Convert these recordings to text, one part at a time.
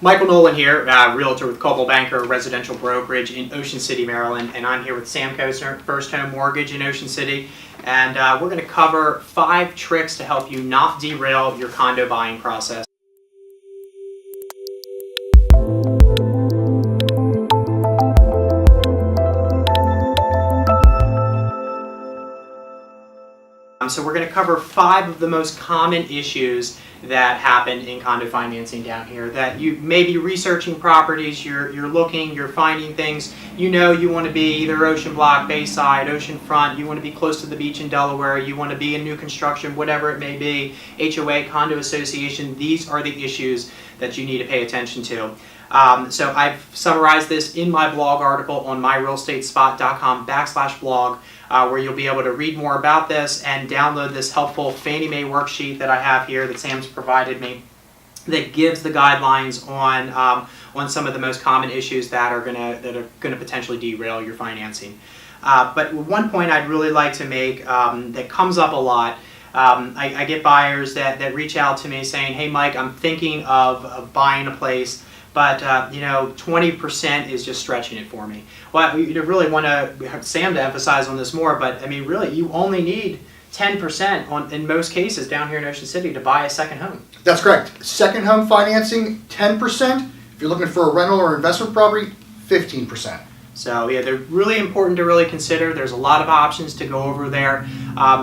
Michael Nolen here, realtor with Coldwell Banker Residential Brokerage in Ocean City, Maryland, and I'm here with Sam Kosner, First Home Mortgage in Ocean City, and we're going to cover 5 tricks to help you not derail your condo buying process. So we're going to cover 5 of the most common issues that happen in condo financing down here. That you may be researching properties, you're looking, you're finding things. You know you want to be either ocean block, bayside, ocean front. You want to be close to the beach in Delaware. You want to be in new construction, whatever it may be. HOA, condo association. These are the issues that you need to pay attention to. So I've summarized this in my blog article on myrealstatespot.com/blog, where you'll be able to read more about this and download this helpful Fannie Mae worksheet that I have here that Sam's provided me that gives the guidelines on some of the most common issues that are gonna potentially derail your financing. But one point I'd really like to make that comes up a lot. I get buyers that reach out to me saying, "Hey Mike, I'm thinking of buying a place, but 20% is just stretching it for me." Well, you really want Sam to emphasize on this more, but I mean, really, you only need 10% in most cases down here in Ocean City to buy a second home. That's correct. Second home financing, 10%. If you're looking for a rental or investment property, 15%. So yeah, they're really important to really consider. There's a lot of options to go over there.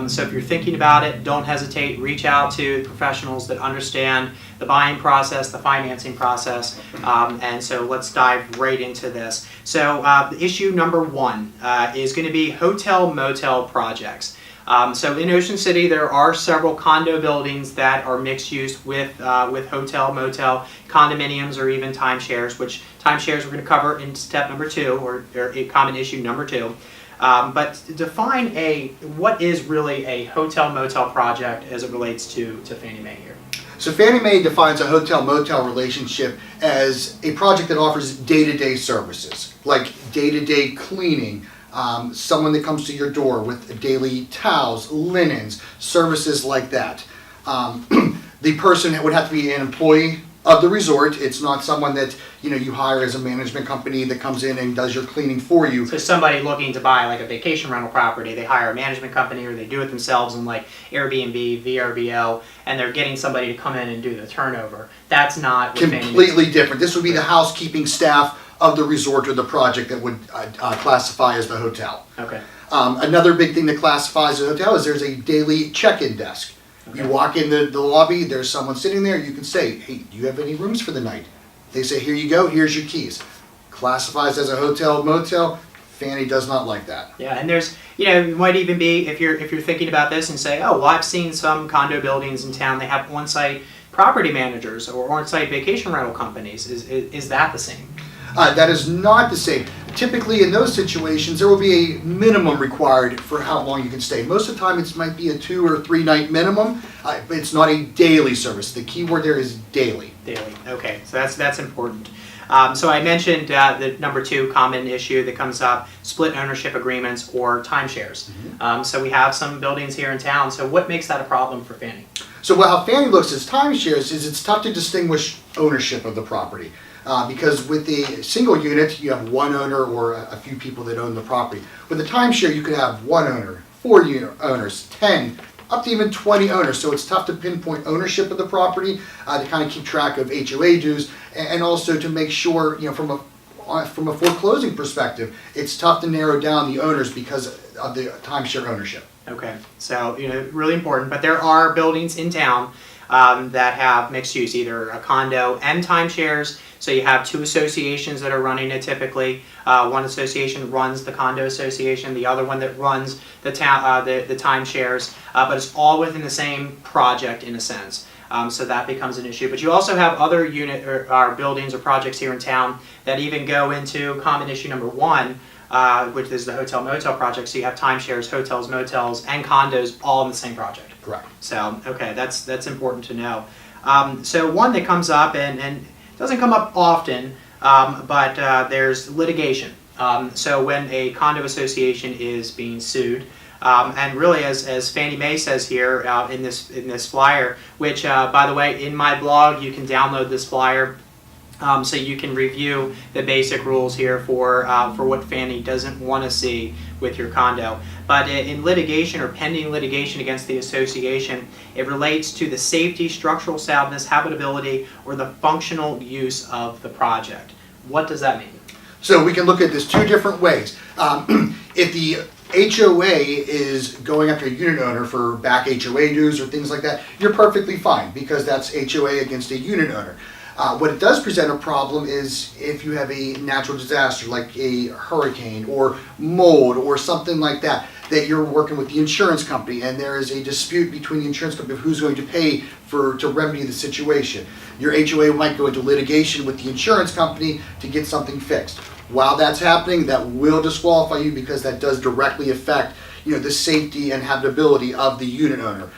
So if you're thinking about it, don't hesitate. Reach out to professionals that understand the buying process, the financing process. And so let's dive right into this. So issue number 1 is going to be hotel motel projects. So in Ocean City, there are several condo buildings that are mixed use with hotel, motel, condominiums, or even timeshares, which timeshares we're going to cover in step number 2, or a common issue number 2. But define what is really a hotel motel project as it relates to Fannie Mae here. So Fannie Mae defines a hotel-motel relationship as a project that offers day-to-day services, like day-to-day cleaning, someone that comes to your door with daily towels, linens, services like that. The person would have to be an employee of the resort. It's not someone that you hire as a management company that comes in and does your cleaning for you. So somebody looking to buy like a vacation rental property, they hire a management company or they do it themselves in like Airbnb, VRBO, and they're getting somebody to come in and do the turnover. That's not what completely different. This would be the housekeeping staff of the resort or the project that would classify as the hotel. Okay. Another big thing that classifies as a hotel is there's a daily check-in desk. Okay. You walk in the lobby, there's someone sitting there, you can say, "Hey, do you have any rooms for the night?" They say, "Here you go, here's your keys." Classifies as a hotel motel. Fannie does not like that. Yeah, and there's, it might even be, if you're thinking about this and say, "Oh, well, I've seen some condo buildings in town, they have on-site property managers or on-site vacation rental companies." Is that the same? That is not the same. Typically in those situations, there will be a minimum required for how long you can stay. Most of the time it might be a 2 or 3 night minimum, but it's not a daily service. The key word there is daily. Daily, okay, so that's important. So I mentioned the number 2 common issue that comes up, split ownership agreements or timeshares. Mm-hmm. So we have some buildings here in town, so what makes that a problem for Fannie? So how Fannie looks at timeshares is it's tough to distinguish ownership of the property. Because with the single unit, you have one owner or a few people that own the property. With a timeshare, you could have one owner, 4 owners, 10, up to even 20 owners. So it's tough to pinpoint ownership of the property, to kind of keep track of HOA dues, and also to make sure, from a foreclosing perspective, it's tough to narrow down the owners because of the timeshare ownership. Okay, so really important. But there are buildings in town that have mixed use, either a condo and timeshares. So you have 2 associations that are running it typically. One association runs the condo association, the other one that runs the timeshares, but it's all within the same project in a sense. So that becomes an issue. But you also have other buildings or projects here in town that even go into common issue number 1, which is the hotel motel project. So you have timeshares, hotels, motels, and condos all in the same project. Correct. So okay, that's important to know. So one that comes up and doesn't come up often, but there's litigation. So when a condo association is being sued, and really, as Fannie Mae says here in this flyer, which by the way, in my blog you can download this flyer. So you can review the basic rules here for what Fannie doesn't want to see with your condo. But in litigation or pending litigation against the association, it relates to the safety, structural soundness, habitability, or the functional use of the project. What does that mean? So we can look at this two different ways. If the HOA is going after a unit owner for back HOA dues or things like that, you're perfectly fine because that's HOA against a unit owner. What it does present a problem is if you have a natural disaster like a hurricane or mold or something like that, that you're working with the insurance company and there is a dispute between the insurance company of who's going to pay to remedy the situation. Your HOA might go into litigation with the insurance company to get something fixed. While that's happening, that will disqualify you because that does directly affect, the safety and habitability of the unit owner.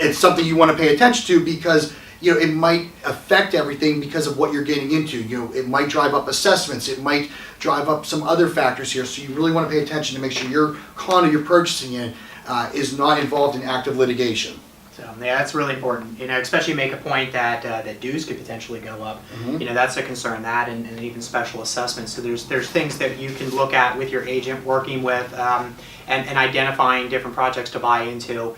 It's something you want to pay attention to because it might affect everything because of what you're getting into. It might drive up assessments. It might drive up some other factors here. So you really want to pay attention to make sure your condo you're purchasing in is not involved in active litigation. So yeah, that's really important. Especially make a point that that dues could potentially go up. Mm-hmm. That's a concern. That and even special assessments. So there's things that you can look at with your agent, working with and identifying different projects to buy into.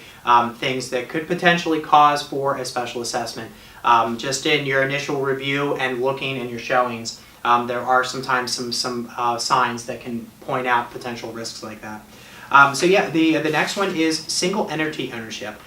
Things that could potentially cause for a special assessment. Just in your initial review and looking in your showings, there are sometimes some signs that can point out potential risks like that. So yeah, the next one is single entity ownership.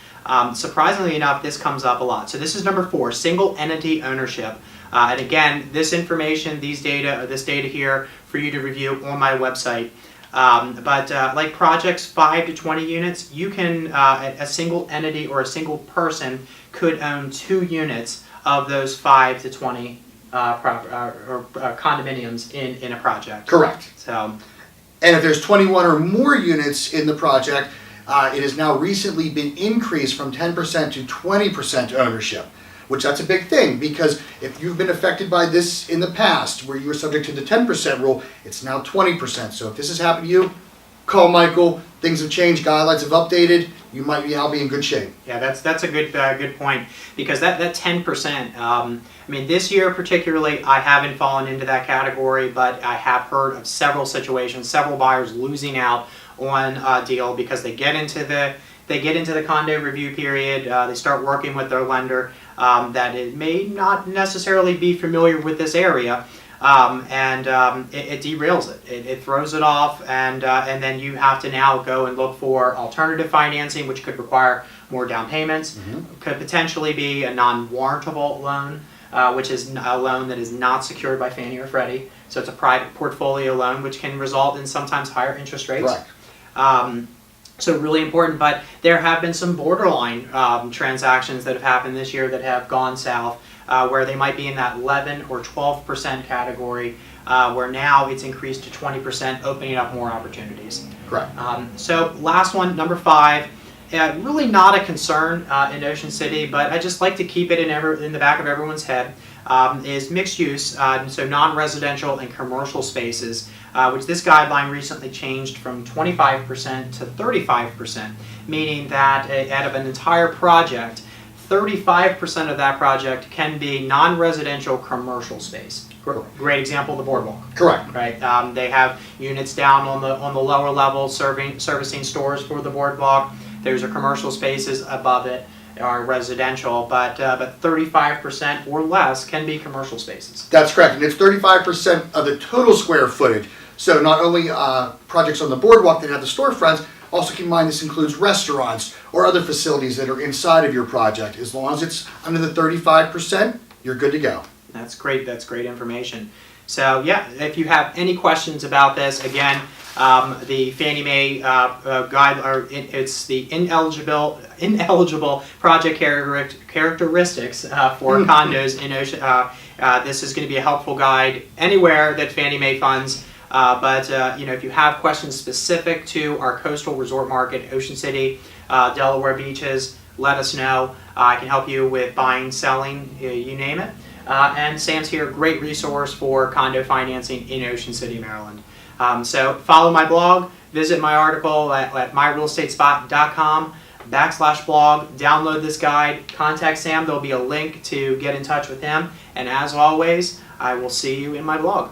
Surprisingly enough, this comes up a lot. So this is number 4, single entity ownership. And again, this information, this data here for you to review on my website. But like projects 5 to 20 units, you can, a single entity or a single person could own 2 units of those 5 to 20 condominiums in a project. Correct. So, and if there's 21 or more units in the project, it has now recently been increased from 10% to 20% ownership, which that's a big thing because if you've been affected by this in the past where you were subject to the 10% rule, it's now 20%. So if this has happened to you, call Michael. Things have changed, guidelines have updated. You might now be in good shape. Yeah, that's a good point because that 10%. This year particularly, I haven't fallen into that category, but I have heard of several situations, several buyers losing out on a deal because they get into the condo review period. They start working with their lender that it may not necessarily be familiar with this area. It derails it. It throws it off, and then you have to now go and look for alternative financing, which could require more down payments. Mm-hmm. Could potentially be a non-warrantable loan, which is a loan that is not secured by Fannie or Freddie. So it's a private portfolio loan, which can result in sometimes higher interest rates. Right. So really important, but there have been some borderline transactions that have happened this year that have gone south, where they might be in that 11 or 12% category, where now it's increased to 20%, opening up more opportunities. Correct. So last one, number 5, really not a concern in Ocean City, but I just like to keep it in the back of everyone's head, is mixed use, so non-residential and commercial spaces, which this guideline recently changed from 25% to 35%, meaning that out of an entire project, 35% of that project can be non-residential commercial space. Great example, the boardwalk. Correct. Right. They have units down on the lower level servicing stores for the boardwalk. There's a commercial spaces above it are residential, but 35% or less can be commercial spaces. That's correct, and it's 35% of the total square footage. So not only projects on the boardwalk that have the storefronts, also keep in mind this includes restaurants or other facilities that are inside of your project. As long as it's under the 35%, you're good to go. That's great. That's great information. So yeah, if you have any questions about this, again, the Fannie Mae guide, it's the ineligible project characteristics for condos in Ocean. This is going to be a helpful guide anywhere that Fannie Mae funds. But if you have questions specific to our coastal resort market, Ocean City, Delaware beaches, let us know. I can help you with buying, selling, you name it. And Sam's here, great resource for condo financing in Ocean City, Maryland. So follow my blog, visit my article at myrealestatespot.com. /blog, download this guide, contact Sam, there'll be a link to get in touch with him, and as always, I will see you in my blog.